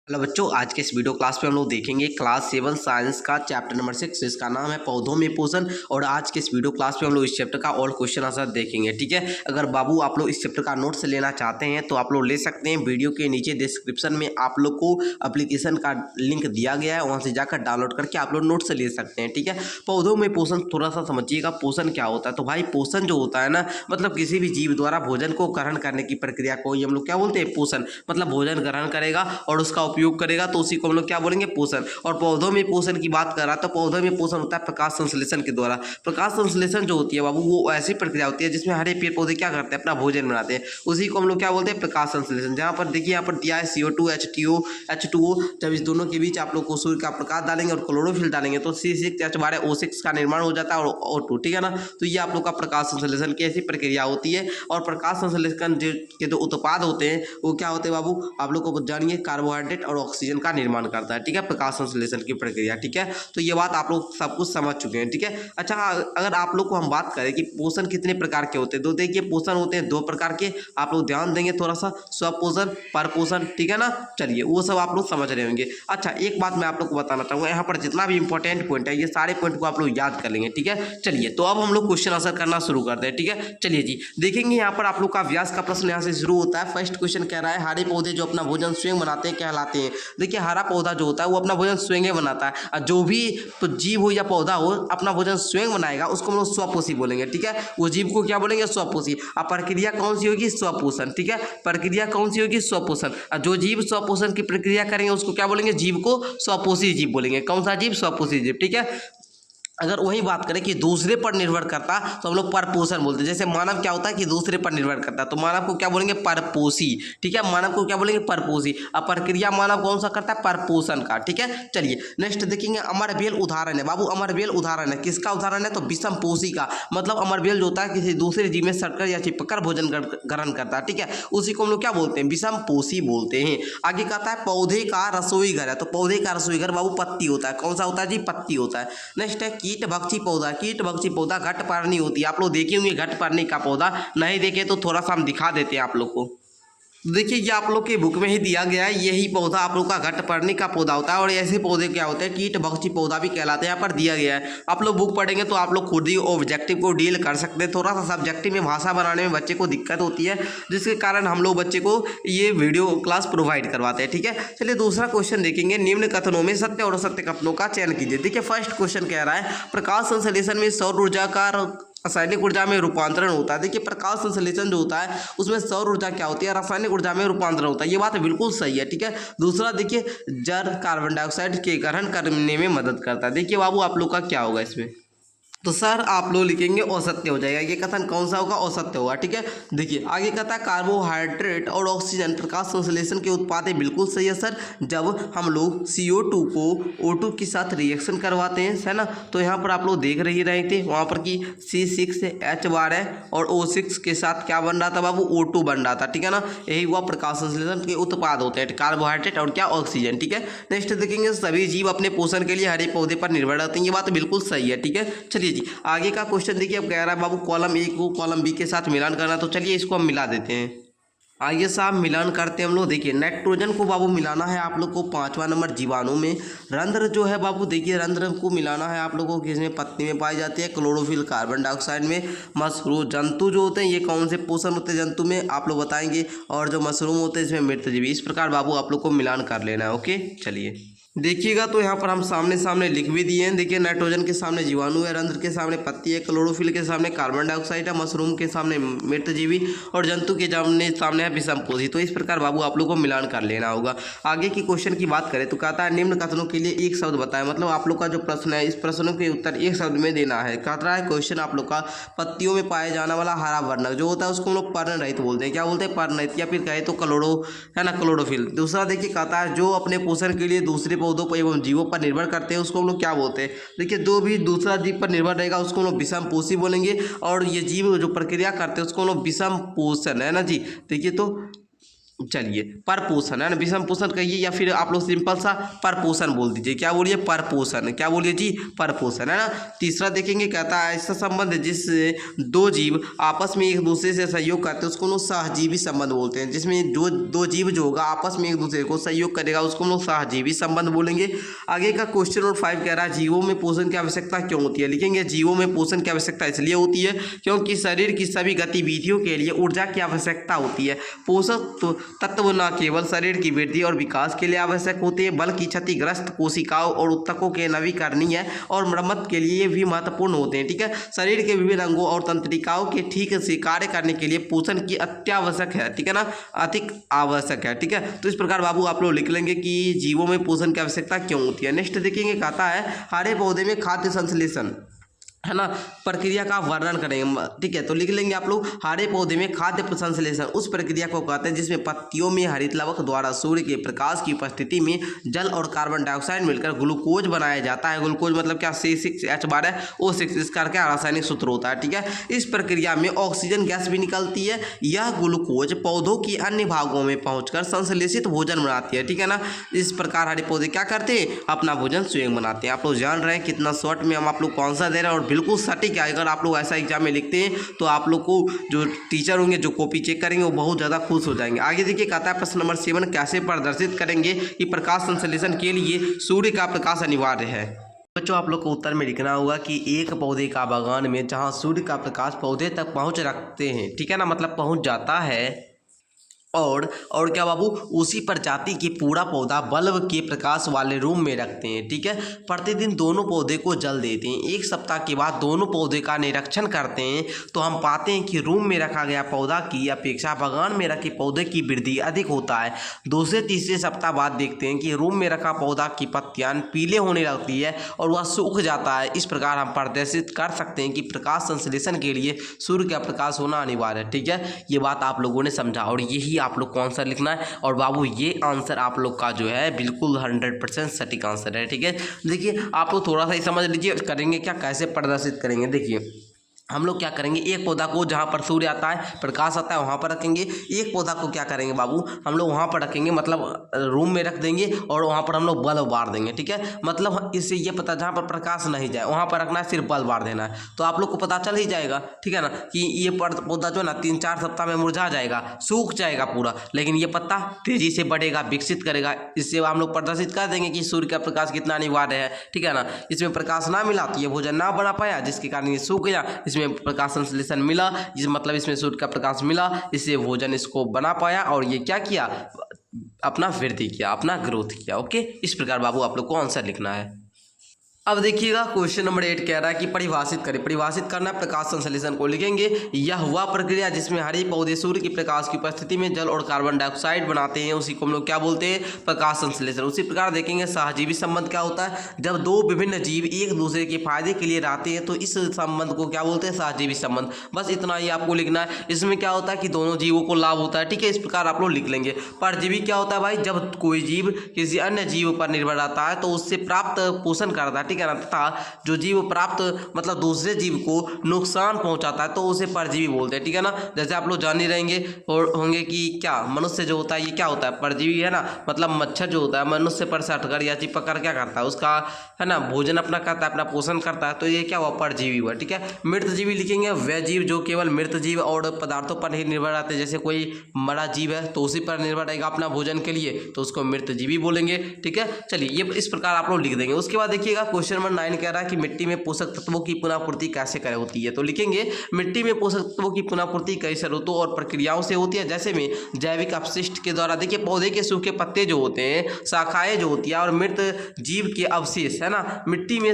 Hello बच्चों, आज के इस वीडियो क्लास में हम लोग देखेंगे क्लास 7 साइंस का चैप्टर नंबर 6 जिसका नाम है पौधों में पोषण। और आज के इस वीडियो क्लास में हम लोग इस चैप्टर का ऑल क्वेश्चन आंसर देखेंगे। ठीक है, अगर बाबू आप लोग इस चैप्टर का नोट्स लेना चाहते हैं तो आप लोग ले सकते हैं। वीडियो के नीचे डिस्क्रिप्शन में आप लोग को एप्लीकेशन का लिंक दिया गया है, वहाँ से जाकर डाउनलोड करके आप लोग नोट्स ले सकते हैं। ठीक है, पौधों में पोषण थोड़ा सा समझिएगा। पोषण क्या होता है? तो भाई पोषण जो होता है ना, मतलब किसी भी जीव द्वारा भोजन को ग्रहण करने की प्रक्रिया को हम लोग क्या बोलते हैं? पोषण। मतलब भोजन ग्रहण करेगा और उसका उपयोग करेगा तो उसी को हम लोग क्या बोलेंगे? पोषण। और पौधों में पोषण की बात कर रहा तो पौधों में पोषण होता है प्रकाश संश्लेषण के द्वारा। प्रकाश संश्लेषण जो होती है बाबू, वो ऐसी प्रक्रिया होती है जिसमें हरे पेड़ पौधे क्या करते हैं? अपना भोजन बनाते हैं। उसी को हम लोग क्या बोलते हैं? प्रकाश संश्लेषण। जहाँ पर देखिए, यहाँ पर दिया है CO2 H2O H2O। जब इस दोनों के बीच आप लोग को सूर्य का प्रकाश डालेंगे और क्लोरोफिल डालेंगे तो C6H12O6 का निर्माण हो जाता है और O2। ठीक है ना, तो ये आप लोग का प्रकाश संश्लेषण की ऐसी प्रक्रिया होती है। और प्रकाश संश्लेषण के जो उत्पाद होते हैं वो क्या होते हैं बाबू? आप लोग को जानिए, कार्बोहाइड्रेट और ऑक्सीजन का निर्माण करता है। ठीक है, प्रकाश संश्लेषण की प्रक्रिया। ठीक है, तो ये बात आप लोग सब कुछ समझ चुके हैं। ठीक है, अच्छा, अगर आप लोग को हम बात करें कि पोषण कितने प्रकार के होते हैं, तो देखिए पोषण होते हैं 2 प्रकार के। आप लोग ध्यान देंगे थोड़ा सा, स्वपोषण, परपोषण। ठीक है ना, चलिए वो सब आप लोग समझ रहे होंगे। अच्छा, एक बात मैं आप लोग को बताना चाहूँगा, यहाँ पर जितना भी इंपॉर्टेंट पॉइंट है ये सारे पॉइंट को आप लोग याद कर लेंगे। ठीक है, चलिए तो अब हम लोग क्वेश्चन आंसर करना शुरू करते हैं। ठीक है, चलिए जी देखेंगे, यहाँ पर आप लोग का व्यास का प्रश्न यहाँ से शुरू होता है। फर्स्ट क्वेश्चन कह रहा है, हरे पौधे जो अपना भोजन स्वयं बनाते हैं कहलाते हैं। देखिए, हरा पौधा जो होता है वो अपना भोजन स्वयं ही बनाता है। और जो भी तो जीव हो या पौधा हो अपना भोजन स्वयं बनाएगा उसको हम लोग स्वपोषी बोलेंगे। ठीक है, वो जीव को क्या बोलेंगे? स्वपोषी। अब प्रक्रिया कौन सी होगी? स्वपोषण। ठीक है, प्रक्रिया कौन सी होगी? स्वपोषण। और जो जीव स्वपोषण की प्रक्रिया करेंगे उसको क्या बोलेंगे? जीव को स्वपोषी जीव बोलेंगे। कौन सा जीव? स्वपोषी जीव। ठीक है, अगर वही बात करें कि दूसरे पर निर्भर करता तो हम लोग परपोषण बोलते हैं। जैसे मानव क्या होता है कि दूसरे पर निर्भर करता है, तो मानव को क्या बोलेंगे? परपोषी। ठीक है, मानव को क्या बोलेंगे? परपोषी। अब प्रक्रिया मानव कौन सा करता है? परपोषण का। ठीक है, चलिए नेक्स्ट देखेंगे, अमरबेल उदाहरण है बाबू। अमरबेल उदाहरण है, किसका उदाहरण है? तो विषमपोषी का। मतलब अमरबेल जो होता है किसी दूसरे जीव में सटकर या चिपकर भोजन ग्रहण करता है। ठीक है, उसी को हम लोग क्या बोलते हैं? विषमपोषी बोलते हैं। आगे कहता है पौधे का रसोई घर है, तो पौधे का रसोई घर बाबू पत्ती होता है। कौन सा होता है जी? पत्ती होता है। नेक्स्ट है कीट भक्षी पौधा। कीट भक्षी पौधा घटपर्णी होती है। आप लोग देखे होंगे घटपर्णी का पौधा, नहीं देखे तो थोड़ा सा हम दिखा देते हैं आप लोग को। देखिए, ये आप लोग के बुक में ही दिया गया है, यही पौधा आप लोग का घटपर्णी का पौधा होता है। और ऐसे पौधे क्या होते हैं? कीट भक्षी पौधा भी कहलाते हैं। यहाँ पर दिया गया है, आप लोग बुक पढ़ेंगे तो आप लोग खुद ही ऑब्जेक्टिव को डील कर सकते हैं। थोड़ा सा सब्जेक्टिव में भाषा बनाने में बच्चे को दिक्कत होती है, जिसके कारण हम लोग बच्चे को ये वीडियो क्लास प्रोवाइड करवाते हैं। ठीक है, चलिए दूसरा क्वेश्चन देखेंगे, निम्न कथनों में सत्य और असत्य कथनों का चयन कीजिए। देखिए, फर्स्ट क्वेश्चन कह रहा है प्रकाश संश्लेषण में सौर ऊर्जा का रासायनिक ऊर्जा में रूपांतरण होता है। देखिए, प्रकाश संश्लेषण जो होता है उसमें सौर ऊर्जा क्या होती है? रासायनिक ऊर्जा में रूपांतरण होता है। ये बात बिल्कुल सही है। ठीक है, दूसरा देखिए, जड़ कार्बन डाइऑक्साइड के ग्रहण करने में मदद करता है। देखिए बाबू, आप लोग का क्या होगा इसमें? तो सर आप लोग लिखेंगे असत्य हो जाएगा। ये कथन कौन सा होगा? असत्य होगा। ठीक है, देखिए आगे कहता है कार्बोहाइड्रेट और ऑक्सीजन प्रकाश संश्लेषण के उत्पाद है। बिल्कुल सही है सर। जब हम लोग CO2 को O2 के साथ रिएक्शन करवाते हैं, है ना, तो यहाँ पर आप लोग देख रहे थे वहाँ पर कि C6H12 और O6 के साथ क्या बन रहा था बाबू? O2 बन रहा था। ठीक है ना, यही हुआ प्रकाश संश्लेषण के उत्पाद होते हैं, कार्बोहाइड्रेट और क्या? ऑक्सीजन। ठीक है, नेक्स्ट देखेंगे, सभी जीव अपने पोषण के लिए हरे पौधे पर निर्भर रहते हैं। ये बात बिल्कुल सही है। ठीक है, चलिए जी आगे का क्वेश्चन देखिए, अब कह रहा है बाबू कॉलम ए को कॉलम बी के साथ मिलान करना, तो चलिए इसको हम मिला देते हैं। आइए साहब मिलान करते हैं हम लोग। देखिए, नाइट्रोजन को बाबू मिलाना है आप लोग को 5वां नंबर जीवाणु में। रंध्र जो है बाबू, देखिए रंध्र को मिलाना है आप लोगों को किसमें? पत्ती में पाई जाती है। क्लोरोफिल कार्बन डाइऑक्साइड में। मशरूम जंतु जो होते हैं ये कौन से पोषण होते हैं जंतु में? आप लोग बताएंगे। और जो मशरूम होते हैं इसमें मृतजीवी। इस प्रकार बाबू आप लोग को मिलान कर लेना है। ओके, चलिए देखिएगा, तो यहाँ पर हम सामने सामने लिख भी दिए हैं। देखिए, नाइट्रोजन के सामने जीवाणु है, रंध्र के सामने पत्ती है, क्लोरोफिल के सामने कार्बन डाइऑक्साइड है, मशरूम के सामने मृतजीवी और जंतु के सामने है विषमपोषी। तो इस प्रकार बाबू आप लोग को मिलान कर लेना होगा। आगे की क्वेश्चन की बात करें तो कहता है निम्न कथनों के लिए एक शब्द बताएं। मतलब आप लोग का जो प्रश्न है इस प्रश्नों के उत्तर एक शब्द में देना है। कहता है क्वेश्चन आप लोग का, पत्तियों में पाया जाने वाला हरा वर्णक जो होता है उसको हम लोग पर्णरहित बोलते हैं। क्या बोलते हैं? पर्णरहित, या फिर कहे तो क्लोरो, है ना, क्लोरोफिल। दूसरा देखिए कहता है जो अपने पोषण के लिए दूसरे पौधों पर एवं जीवों पर निर्भर करते हैं उसको हम लोग क्या बोलते हैं? देखिए, जो भी दूसरा जीव पर निर्भर रहेगा उसको हम लोग विषमपोषी बोलेंगे। और ये जीव जो प्रक्रिया करते हैं उसको हम लोग विषम पोषण, है ना जी। देखिए, तो चलिए परपोषण है ना, विषम पोषण कहिए या फिर आप लोग सिंपल सा परपोषण बोल दीजिए। क्या बोलिए? परपोषण। क्या बोलिए जी? परपोषण है ना। तीसरा देखेंगे, कहता है ऐसा संबंध जिस दो जीव आपस में एक दूसरे से सहयोग करते हैं उसको हम लोग सहजीवी संबंध बोलते हैं। जिसमें दो जीव जो होगा आपस में एक दूसरे को सहयोग करेगा उसको हम लोग सहजीवी संबंध बोलेंगे। आगे का क्वेश्चन नंबर 5 कह रहा है जीवों में पोषण की आवश्यकता क्यों होती है? लिखेंगे जीवों में पोषण की आवश्यकता इसलिए होती है क्योंकि शरीर की सभी गतिविधियों के लिए ऊर्जा की आवश्यकता होती है। पोषक तत्व न केवल शरीर की वृद्धि और विकास के लिए आवश्यक होते हैं बल्कि क्षतिग्रस्त कोशिकाओं और ऊतकों के नवीकरणीय और मरम्मत के लिए भी महत्वपूर्ण होते हैं। ठीक है, शरीर के विभिन्न अंगों और तंत्रिकाओं के ठीक से कार्य करने के लिए पोषण की अत्यावश्यक है। ठीक है ना, अधिक आवश्यक है। ठीक है, तो इस प्रकार बाबू आप लोग लिख लेंगे कि जीवों में पोषण की आवश्यकता क्यों होती है। नेक्स्ट देखेंगे, कहता है हरे पौधे में खाद्य संश्लेषण है ना प्रक्रिया का वर्णन करेंगे। ठीक है, तो लिख लेंगे आप लोग हरे पौधे में खाद्य संश्लेषण उस प्रक्रिया को कहते हैं जिसमें पत्तियों में हरित लवक द्वारा सूर्य के प्रकाश की उपस्थिति में जल और कार्बन डाइऑक्साइड मिलकर ग्लूकोज बनाया जाता है। ग्लूकोज मतलब क्या? C6H12O6 इसका क्या रासायनिक सूत्र होता है। ठीक है, इस प्रक्रिया में ऑक्सीजन गैस भी निकलती है। यह ग्लूकोज पौधों की अन्य भागों में पहुंचकर संश्लेषित भोजन बनाती है। ठीक है ना, इस प्रकार हरे पौधे क्या करते हैं? अपना भोजन स्वयं बनाते हैं। आप लोग जान रहे हैं कितना शॉर्ट में हम आप लोग कौन सा दे रहे हैं और बिल्कुल सटीक है। अगर आप लोग ऐसा एग्जाम में लिखते हैं तो आप लोग को जो टीचर होंगे जो कॉपी चेक करेंगे वो बहुत ज़्यादा खुश हो जाएंगे। आगे देखिए, कहता है प्रश्न नंबर 7 कैसे प्रदर्शित करेंगे कि प्रकाश संश्लेषण के लिए सूर्य का प्रकाश अनिवार्य है। बच्चों आप लोग को उत्तर में लिखना होगा कि एक पौधे का बागान में जहाँ सूर्य का प्रकाश पौधे तक पहुँच रखते हैं। ठीक है ना, मतलब पहुँच जाता है और क्या बाबू उसी प्रजाति की पूरा पौधा बल्ब के प्रकाश वाले रूम में रखते हैं। ठीक है, प्रतिदिन दोनों पौधे को जल देते हैं। एक सप्ताह के बाद दोनों पौधे का निरीक्षण करते हैं तो हम पाते हैं कि रूम में रखा गया पौधा की अपेक्षा बागान में रखे पौधे की वृद्धि अधिक होता है। दूसरे तीसरे सप्ताह बाद देखते हैं कि रूम में रखा पौधा की पत्तियां पीले होने लगती है और वह सूख जाता है। इस प्रकार हम प्रदर्शित कर सकते हैं कि प्रकाश संश्लेषण के लिए सूर्य का प्रकाश होना अनिवार्य है। ठीक है, ये बात आप लोगों ने समझा और यही आप लोग को आंसर लिखना है। और बाबू ये आंसर आप लोग का जो है बिल्कुल 100% सटीक आंसर है। ठीक है, देखिए आप लोग थोड़ा सा ही समझ लीजिए करेंगे क्या, कैसे प्रदर्शित करेंगे। देखिए हम लोग क्या करेंगे, एक पौधा को जहाँ पर सूर्य आता है प्रकाश आता है वहाँ पर रखेंगे। एक पौधा को क्या करेंगे बाबू, हम लोग वहाँ पर रखेंगे मतलब रूम में रख देंगे और वहाँ पर हम लोग बल्ब बार देंगे। ठीक है, मतलब इससे ये पता जहाँ पर प्रकाश नहीं जाए वहाँ पर रखना है, सिर्फ बल्ब बार देना है तो आप लोग को पता चल ही जाएगा। ठीक है ना, कि ये पौधा जो है ना 3-4 सप्ताह में मुरझा जाएगा, सूख जाएगा पूरा, लेकिन ये पत्ता तेजी से बढ़ेगा, विकसित करेगा। इससे हम लोग प्रदर्शित कर देंगे कि सूर्य का प्रकाश कितना अनिवार्य है। ठीक है ना, इसमें प्रकाश ना मिला तो ये भोजन ना बना पाया जिसके कारण ये सूख गया। इसमें प्रकाश संश्लेषण मिला जिस मतलब इसमें सूर्य का प्रकाश मिला, इससे भोजन इसको बना पाया और ये क्या किया, अपना वृद्धि किया, अपना ग्रोथ किया। ओके, इस प्रकार बाबू आप लोग को आंसर लिखना है। अब देखिएगा क्वेश्चन नंबर 8 कह रहा है कि परिभाषित करें। परिभाषित करना है प्रकाश संश्लेषण को। लिखेंगे यह हुआ प्रक्रिया जिसमें हरे पौधे सूर्य की प्रकाश की उपस्थिति में जल और कार्बन डाइऑक्साइड बनाते हैं, उसी को हम लोग क्या बोलते हैं, प्रकाश संश्लेषण। उसी प्रकार देखेंगे सहजीवी संबंध क्या होता है, जब दो विभिन्न जीव एक दूसरे के फायदे के लिए रहते हैं तो इस संबंध को क्या बोलते हैं, सहजीवी संबंध। बस इतना ही आपको लिखना है। इसमें क्या होता है कि दोनों जीवों को लाभ होता है। ठीक है, इस प्रकार आप लोग लिख लेंगे। परजीवी क्या होता है भाई, जब कोई जीव किसी अन्य जीव पर निर्भर रहता है तो उससे प्राप्त पोषण करता है। ठीक है ना, तथा जो जीव प्राप्त मतलब दूसरे जीव को नुकसान पहुंचाता है तो उसे परजीवी बोलते हैं। ठीक है ना, जैसे आप लोग जान ही रहेंगे और होंगे कि क्या मनुष्य जो होता है ये क्या होता है, परजीवी है ना, मतलब मच्छर जो होता है मनुष्य पर सटकर या चिपक कर क्या करता है, उसका है ना भोजन अपना करता है, अपना पोषण करता है, तो ये क्या हुआ, परजीवी हुआ। ठीक है, मृत जीवी लिखेंगे वह जीव जो केवल मृत जीव और पदार्थों पर ही निर्भर रहते हैं। जैसे कोई मरा जीव है तो उसी पर निर्भर रहेगा अपना भोजन के लिए, तो उसको मृत जीवी बोलेंगे। ठीक है, चलिए ये इस प्रकार आप लोग लिख देंगे। उसके बाद देखिएगा क्वेश्चन नंबर 9 कह रहा है कि मिट्टी में पोषक तत्वों की पुनःपूर्ति कैसे करे होती है। तो लिखेंगे मिट्टी में पोषक तत्वों की पुनःपूर्ति कई शर्तों और प्रक्रियाओं से होती है, जैसे में जैविक अपशिष्ट के द्वारा। देखिए पौधे के सूखे पत्ते जो होते हैं, शाखाएं जो होती है और मृत जीव के अवशेष है ना मिट्टी में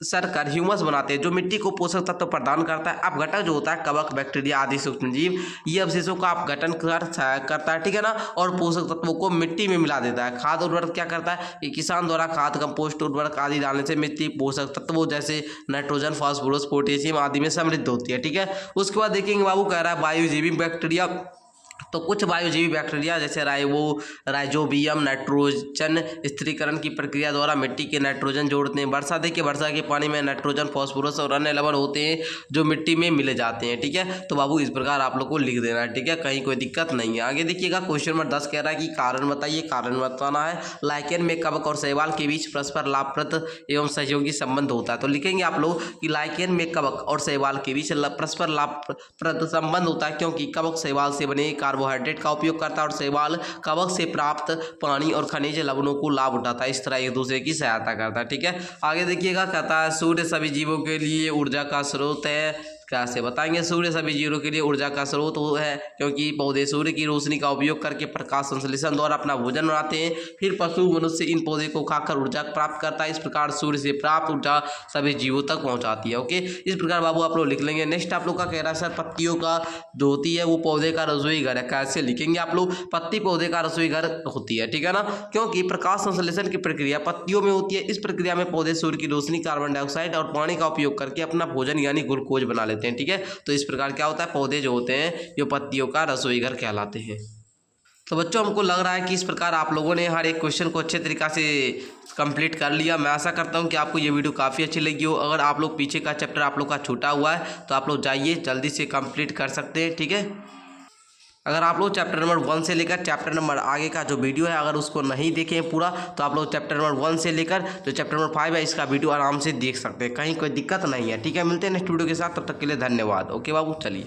सरकर ह्यूमस बनाते हैं जो मिट्टी को पोषक तत्व प्रदान करता है। अपघटक जो होता है कवक, बैक्टीरिया आदि सूक्ष्म जीव, ये अवशेषों का अपघटन करता है। ठीक है ना, और पोषक तत्वों को मिट्टी में मिला देता है। खाद उर्वरक क्या करता है कि किसान द्वारा खाद, कंपोस्ट, उर्वरक आदि डालने से मिट्टी पोषक तत्वों जैसे नाइट्रोजन, फास्फोरस, पोटेशियम आदि में समृद्ध होती है। ठीक है, उसके बाद देखेंगे बाबू कह रहा है वायुजीवी बैक्टीरिया तो कुछ वायुजीवी बैक्टीरिया जैसे राइजोबियम नाइट्रोजन स्थिरीकरण की प्रक्रिया द्वारा मिट्टी के नाइट्रोजन जोड़ते हैं। वर्षा देखिए, वर्षा के पानी में नाइट्रोजन, फॉस्फोरस और अन्य लवण होते हैं जो मिट्टी में मिले जाते हैं। ठीक है, तो बाबू इस प्रकार आप लोग को लिख देना है। ठीक है, कहीं कोई दिक्कत नहीं है। आगे देखिएगा, क्वेश्चन नंबर 10 कह रहा है कि कारण बताइए। कारण बताना है। लाइकेन में कवक और शैवाल के बीच परस्पर लाभप्रद एवं सहयोगी संबंध होता है। तो लिखेंगे आप लोग कि लाइकेन में कवक और शैवाल के बीच परस्पर लाभप्रद संबंध होता है, क्योंकि कवक शैवाल से बने कार्बोहाइड्रेट का उपयोग करता है और शैवाल कवक से प्राप्त पानी और खनिज लवणों को लाभ उठाता है। इस तरह एक दूसरे की सहायता करता है। ठीक है, आगे देखिएगा, कहता है सूर्य सभी जीवों के लिए ऊर्जा का स्रोत है। कैसे बताएंगे? सूर्य सभी जीवों के लिए ऊर्जा का स्रोत है, क्योंकि पौधे सूर्य की रोशनी का उपयोग करके प्रकाश संश्लेषण द्वारा अपना भोजन बनाते हैं। फिर पशु मनुष्य इन पौधे को खाकर ऊर्जा प्राप्त करता है। इस प्रकार सूर्य से प्राप्त ऊर्जा सभी जीवों तक पहुंचाती है। ओके, इस प्रकार बाबू आप लोग लिख लेंगे। नेक्स्ट आप लोग का कह रहा है सर, पत्तियों का जो होती है वो पौधे का रसोई घर है। कैसे लिखेंगे आप लोग? पत्ती पौधे का रसोई घर होती है। ठीक है ना, क्योंकि प्रकाश संश्लेषण की प्रक्रिया पत्तियों में होती है। इस प्रक्रिया में पौधे सूर्य की रोशनी, कार्बन डाइऑक्साइड और पानी का उपयोग करके अपना भोजन यानी ग्लूकोज बना लेते हैं। ठीक है, तो इस प्रकार क्या होता है, पौधे जो होते हैं ये पत्तियों का रसोई घर कहलाते हैं। तो बच्चों, हमको लग रहा है कि इस प्रकार आप लोगों ने हर एक क्वेश्चन को अच्छे तरीक़ा से कंप्लीट कर लिया। मैं आशा करता हूं कि आपको ये वीडियो काफ़ी अच्छी लगी हो। अगर आप लोग पीछे का चैप्टर आप लोग का छूटा हुआ है तो आप लोग जाइए, जल्दी से कंप्लीट कर सकते हैं। ठीक है, अगर आप लोग चैप्टर नंबर 1 से लेकर चैप्टर नंबर आगे का जो वीडियो है अगर उसको नहीं देखें पूरा, तो आप लोग चैप्टर नंबर 1 से लेकर जो चैप्टर नंबर 5 है इसका वीडियो आराम से देख सकते हैं। कहीं कोई दिक्कत नहीं है। ठीक है, मिलते हैं नेक्स्ट वीडियो के साथ, तब तक के लिए धन्यवाद। ओके बाबू, चलिए।